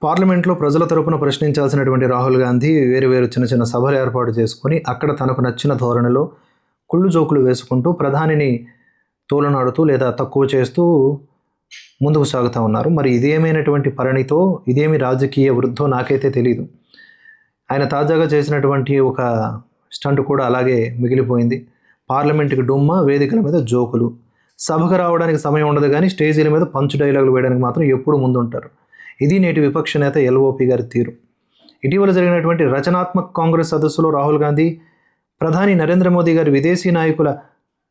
పార్లమెంట్లో ప్రజల తరపున ప్రశ్నించాల్సినటువంటి రాహుల్ గాంధీ వేరు వేరు చిన్న చిన్న సభలు ఏర్పాటు చేసుకొని అక్కడ తనకు నచ్చిన ధోరణిలో కుళ్ళు జోకులు వేసుకుంటూ ప్రధానిని తోలనాడుతూ లేదా తక్కువ చేస్తూ ముందుకు సాగుతూ ఉన్నారు. మరి ఇదేమైనటువంటి పరిణితో, ఇదేమి రాజకీయ వృద్ధో నాకైతే తెలియదు. ఆయన తాజాగా చేసినటువంటి ఒక స్టంట్ కూడా అలాగే మిగిలిపోయింది. పార్లమెంట్కి డుమ్మ, వేదికల మీద జోకులు. సభకు రావడానికి సమయం ఉండదు కానీ స్టేజీల మీద పంచ్ డైలాగులు వేయడానికి మాత్రం ఎప్పుడు ముందుంటారు. ఇది నేటి విపక్ష నేత ఎల్ఓపి గారి తీరు. ఇటీవల జరిగినటువంటి రచనాత్మక కాంగ్రెస్ సదస్సులో రాహుల్ గాంధీ ప్రధాని నరేంద్ర మోదీ గారి విదేశీ నాయకుల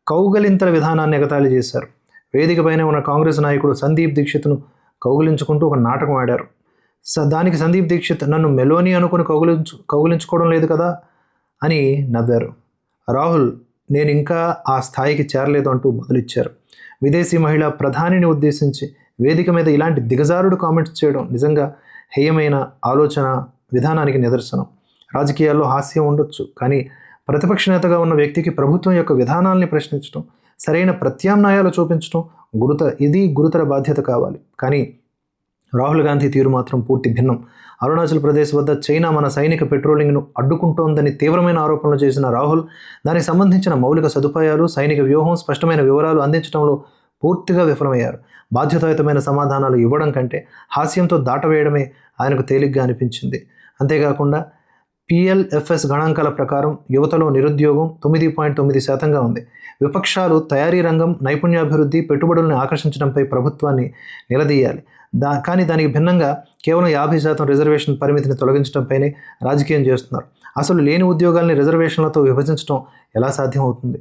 కౌగలింతల విధానాన్ని ఎగతాళి చేశారు. వేదికపైనే ఉన్న కాంగ్రెస్ నాయకుడు సందీప్ దీక్షిత్ను కౌగిలించుకుంటూ ఒక నాటకం ఆడారు. దానికి సందీప్ దీక్షిత్ నన్ను మెలోని అనుకుని కౌగిలించుకోవడం లేదు కదా అని నవ్వారు. రాహుల్ నేను ఇంకా ఆ స్థాయికి చేరలేదు అంటూ బదులిచ్చారు. విదేశీ మహిళ ప్రధానిని ఉద్దేశించి వేదిక మీద ఇలాంటి దిగజారుడు కామెంట్స్ చేయడం నిజంగా హేయమైన ఆలోచన విధానానికి నిదర్శనం. రాజకీయాల్లో హాస్యం ఉండొచ్చు, కానీ ప్రతిపక్ష నేతగా ఉన్న వ్యక్తికి ప్రభుత్వం యొక్క విధానాల్ని ప్రశ్నించడం, సరైన ప్రత్యామ్నాయాలు చూపించడం గురుతర బాధ్యత కావాలి. కానీ రాహుల్ గాంధీ తీరు మాత్రం పూర్తి భిన్నం. అరుణాచల్ ప్రదేశ్ వద్ద చైనా మన సైనిక పెట్రోలింగ్ను అడ్డుకుంటోందని తీవ్రమైన ఆరోపణలు చేసిన రాహుల్ దానికి సంబంధించిన మౌలిక సదుపాయాలు, సైనిక వ్యూహం, స్పష్టమైన వివరాలు అందించడంలో పూర్తిగా విఫలమయ్యారు. బాధ్యతాయుతమైన సమాధానాలు ఇవ్వడం కంటే హాస్యంతో దాటవేయడమే ఆయనకు తేలిగ్గా అనిపించింది. అంతేకాకుండా పిఎల్ఎఫ్ఎస్ గణాంకాల ప్రకారం యువతలో నిరుద్యోగం 9.9% ఉంది. విపక్షాలు తయారీ రంగం, నైపుణ్యాభివృద్ధి, పెట్టుబడులను ఆకర్షించడంపై ప్రభుత్వాన్ని నిలదీయాలి. కానీ దానికి భిన్నంగా కేవలం 50% రిజర్వేషన్ పరిమితిని తొలగించడంపైనే రాజకీయం చేస్తున్నారు. అసలు లేని ఉద్యోగాల్ని రిజర్వేషన్లతో విభజించడం ఎలా సాధ్యమవుతుంది?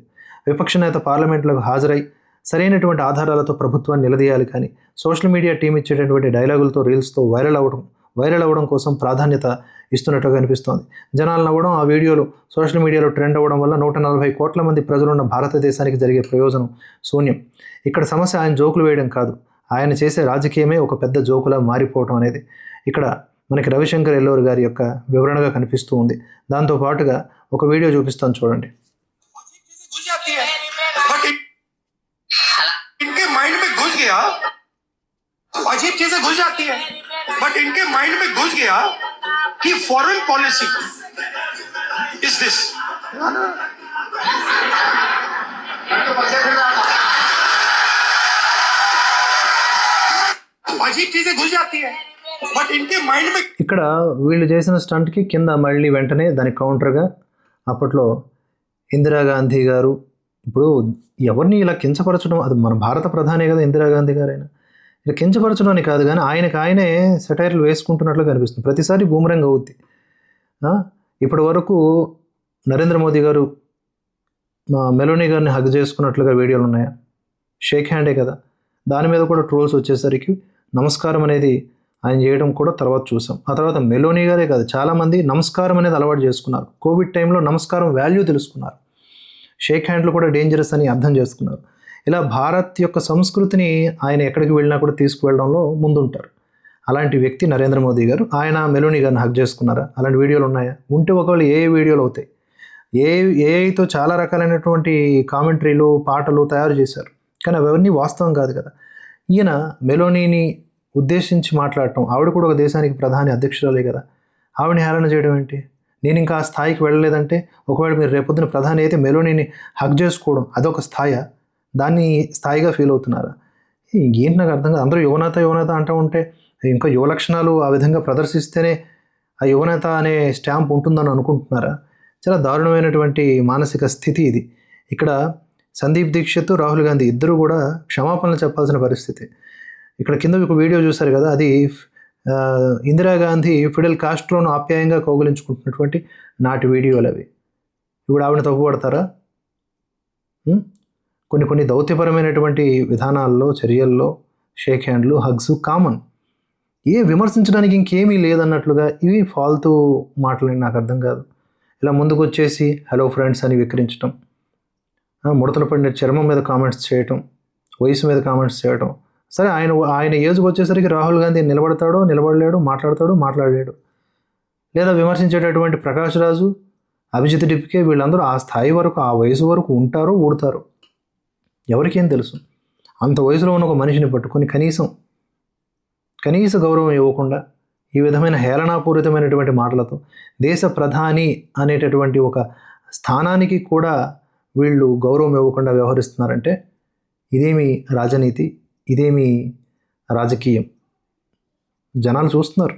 విపక్ష నేత పార్లమెంట్లకు హాజరై సరైనటువంటి ఆధారాలతో ప్రభుత్వాన్ని నిలదీయాలి. కానీ సోషల్ మీడియా టీం ఇచ్చేటటువంటి డైలాగులతో, రీల్స్తో వైరల్ అవ్వడం కోసం ప్రాధాన్యత ఇస్తున్నట్టుగా అనిపిస్తోంది. జనాలు నవ్వడం, ఆ వీడియోలు సోషల్ మీడియాలో ట్రెండ్ అవ్వడం వల్ల 140 కోట్ల మంది ప్రజలున్న భారతదేశానికి జరిగే ప్రయోజనం శూన్యం. ఇక్కడ సమస్య ఆయన జోకులు వేయడం కాదు, ఆయన చేసే రాజకీయమే ఒక పెద్ద జోకులా మారిపోవటం అనేది ఇక్కడ మనకి రవిశంకర్ ఎల్లోర్ గారి యొక్క వివరణగా కనిపిస్తూ ఉంది. దాంతో పాటుగా ఒక వీడియో చూపిస్తాను చూడండి. अजीब चीजें घुस जाती है, बट इनके माइंड में घुस गया कि फॉरेन पॉलिसी इज दिस. अजीब चीजें घुस जाती है, बट इनके माइंड में. ఇక్కడ వీళ్ళు చేసిన స్టంట్కి కింద మళ్ళీ వెంటనే దానికి కౌంటర్గా అప్పట్లో ఇందిరాగాంధీ గారు, ఇప్పుడు ఎవరిని ఇలా కించపరచడం, అది మన భారత ప్రధానే కదా ఇందిరాగాంధీ గారైనా, ఇలా కించపరచడం అని కాదు, కానీ ఆయనే సెటైర్లు వేసుకుంటున్నట్లు కనిపిస్తుంది. ప్రతిసారి బూమరంగ్ అవుద్ది. ఇప్పటి వరకు నరేంద్ర మోదీ గారు మెలోనీ గారిని హగ్ చేసుకున్నట్లుగా వీడియోలు ఉన్నాయా? షేక్ హ్యాండే కదా. దాని మీద కూడా ట్రోల్స్ వచ్చేసరికి నమస్కారం అనేది ఆయన చేయడం కూడా తర్వాత చూసాం. ఆ తర్వాత మెలోనీ గారే కాదు, చాలామంది నమస్కారం అనేది అలవాటు చేసుకున్నారు. కోవిడ్ టైంలో నమస్కారం వాల్యూ తెలుసుకున్నారు. షేక్ హ్యాండ్లు కూడా డేంజరస్ అని అర్థం చేసుకున్నారు. ఇలా భారత్ యొక్క సంస్కృతిని ఆయన ఎక్కడికి వెళ్ళినా కూడా తీసుకువెళ్ళడంలో ముందుంటారు. అలాంటి వ్యక్తి నరేంద్ర మోదీ గారు. ఆయన మెలోనీ గారిని హక్ చేసుకున్నారా? అలాంటి వీడియోలు ఉన్నాయా? ఉంటే ఒకవేళ ఏ వీడియోలు అవుతాయి? ఏఐతో చాలా రకాలైనటువంటి కామెంటరీలు, పాటలు తయారు చేశారు, కానీ అవన్నీ వాస్తవం కాదు కదా. ఈయన మెలోనీని ఉద్దేశించి మాట్లాడటం, ఆవిడ కూడా ఒక దేశానికి ప్రధాని అధ్యక్షురాలే కదా, ఆవిడని హేళన చేయడం ఏంటి? నేను ఇంకా ఆ స్థాయికి వెళ్ళలేదంటే, ఒకవేళ మీరు రేపొద్దున ప్రధాని అయితే మెలోనీని హక్ చేసుకోవడం అదొక స్థాయా? దాన్ని స్థాయిగా ఫీల్ అవుతున్నారా? ఏంటి నాకు అర్థం కాదు. అందరూ యువనేత అంటూ ఉంటే ఇంకా యువ లక్షణాలు ఆ విధంగా ప్రదర్శిస్తేనే ఆ యువనేత అనే స్టాంప్ ఉంటుందని అనుకుంటున్నారా? చాలా దారుణమైనటువంటి మానసిక స్థితి ఇది. ఇక్కడ సందీప్ దీక్షిత్, రాహుల్ గాంధీ ఇద్దరు కూడా క్షమాపణలు చెప్పాల్సిన పరిస్థితి. ఇక్కడ కింద ఒక వీడియో చూశారు కదా, అది ఇందిరాగాంధీ ఫిడెల్ కాస్ట్రోను ఆప్యాయంగా కౌగిలించుకుంటున్నటువంటి నాటి వీడియోలు అవి. ఇప్పుడు ఆవిడని తప్పుపడతారా? కొన్ని దౌత్యపరమైనటువంటి విధానాల్లో, చర్యల్లో షేక్ హ్యాండ్లు, హగ్స్ కామన్. విమర్శించడానికి ఇంకేమీ లేదన్నట్లుగా ఇవి ఫాల్తూ మాటలని నాకు అర్థం కాదు. ఇలా ముందుకు వచ్చేసి హలో ఫ్రెండ్స్ అని విక్రించడం, ముడతలు పడిన చర్మం మీద కామెంట్స్ చేయటం, వయసు మీద కామెంట్స్ చేయటం. సరే, ఆయన ఏజ్కి వచ్చేసరికి రాహుల్ గాంధీ నిలబడలేడు, మాట్లాడలేడు. లేదా విమర్శించేటటువంటి ప్రకాష్ రాజు, అభిజిత్ డిప్కే, వీళ్ళందరూ ఆ స్థాయి వరకు, ఆ వయసు వరకు ఉంటారో ఊడతారు ఎవరికేం తెలుసు. అంత వయసులో ఉన్న ఒక మనిషిని పట్టుకొని కనీస గౌరవం ఇవ్వకుండా ఈ విధమైన హేళనాపూరితమైనటువంటి మాటలతో దేశ ప్రధాని అనేటటువంటి ఒక స్థానానికి కూడా వీళ్ళు గౌరవం ఇవ్వకుండా వ్యవహరిస్తున్నారంటే ఇదేమి రాజనీతి, ఇదేమి రాజకీయం? జనాలు చూస్తున్నారు.